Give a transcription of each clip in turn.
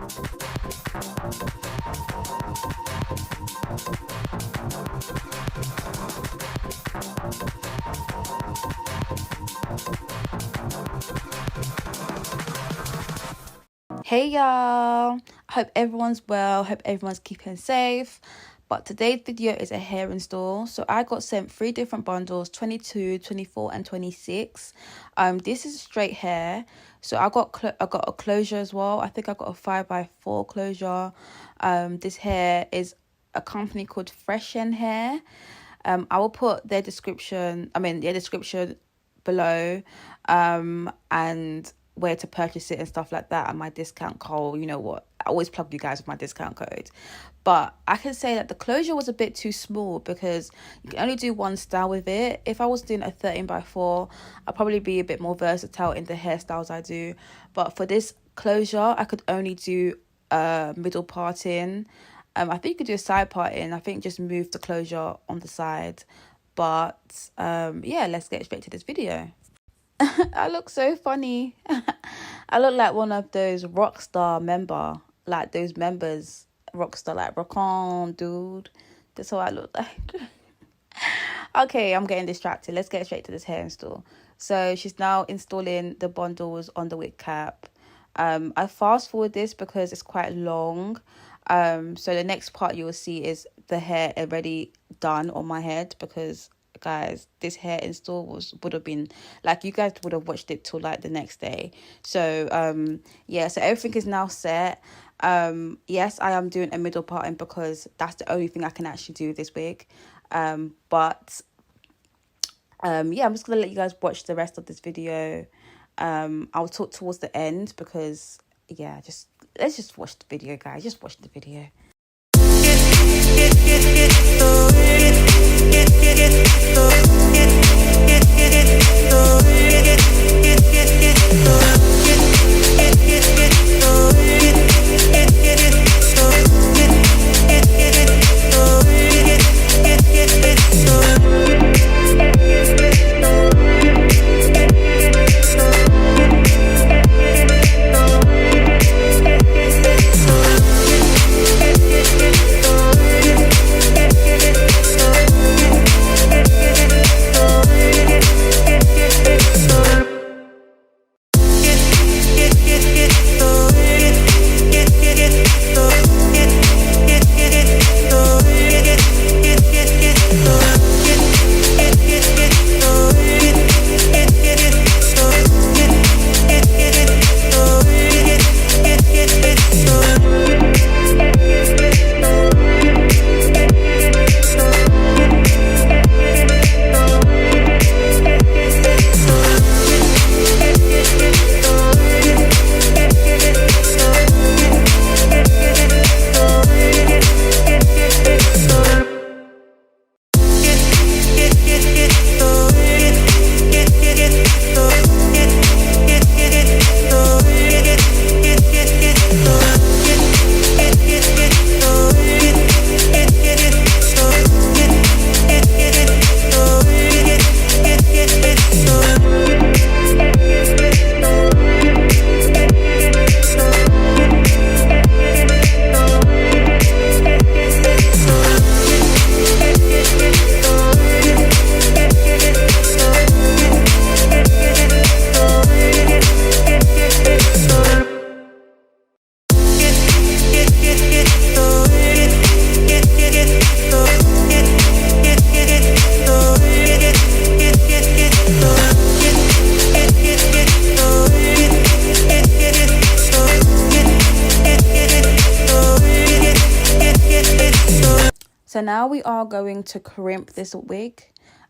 Hey y'all, I hope everyone's well, hope everyone's keeping safe. But today's video is a hair install. So I got sent 3 different bundles, 22, 24 and 26. This is straight hair. So I got a closure as well. I think I got a 5x4 closure. This hair is a company called FESHFEN Hair. I will put their description below, and where to purchase it and stuff like that, and my discount code. You know what, I always plug you guys with my discount code. But I can say that the closure was a bit too small because you can only do one style with it. If I was doing a 13x4, I'd probably be a bit more versatile in the hairstyles I do. But for this closure, I could only do a middle parting. I think you could do a side parting. I think just move the closure on the side. But yeah, let's get straight to this video. I look so funny. I look like one of those Rockstar member, like those members, Rockstar, like rock on, dude. That's what I look like. Okay, I'm getting distracted. Let's get straight to this hair install. So she's now installing the bundles on the wig cap. I fast forward this because it's quite long. So the next part you will see is the hair already done on my head, because guys, this hair install would have been like, you guys would have watched it till like the next day. So yeah, so everything is now set. Yes, I am doing a middle parting because that's the only thing I can actually do with this wig. But yeah, I'm just gonna let you guys watch the rest of this video. I'll talk towards the end because yeah, let's just watch the video, guys. Just watch the video. So now we are going to crimp this wig.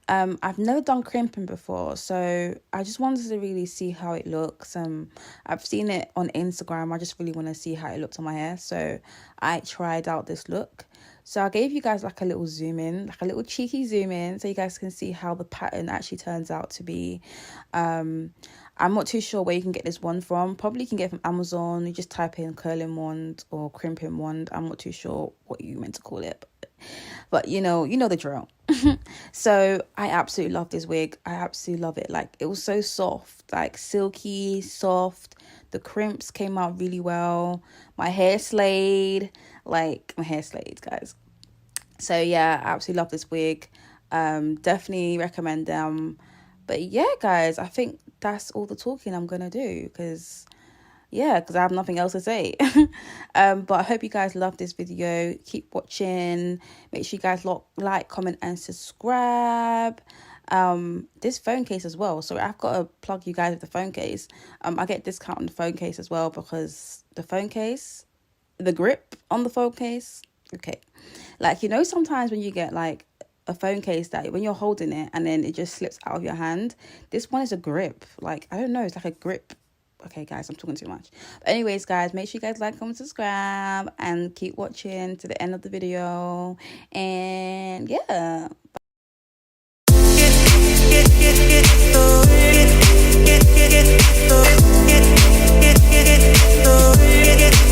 I've never done crimping before, so I just wanted to really see how it looks. I've seen it on Instagram. I just really want to see how it looks on my hair, so I tried out this look. So I gave you guys like a little zoom in, like a little cheeky zoom in, so you guys can see how the pattern actually turns out to be. I'm not too sure where you can get this one from. Probably you can get it from Amazon. You just type in curling wand or crimping wand. I'm not too sure what you meant to call it, but you know the drill. So I absolutely love this wig. I absolutely love it. Like, it was so soft, like silky soft. The crimps came out really well. My hair slayed. Like, my hair slayed, guys. So yeah, I absolutely love this wig. Definitely recommend them. But yeah, guys, I think that's all the talking I'm gonna do, because I have nothing else to say. But I hope you guys love this video. Keep watching. Make sure you guys like, comment, and subscribe. This phone case as well. So I've got to plug you guys with the phone case. I get discount on the phone case as well, because the phone case, the grip on the phone case, okay, like, you know, sometimes when you get like a phone case that when you're holding it and then it just slips out of your hand, this one is a grip. Like, I don't know, it's like a grip. Okay, guys, I'm talking too much. But anyways, guys, make sure you guys like, comment, subscribe, and keep watching to the end of the video. And yeah. Get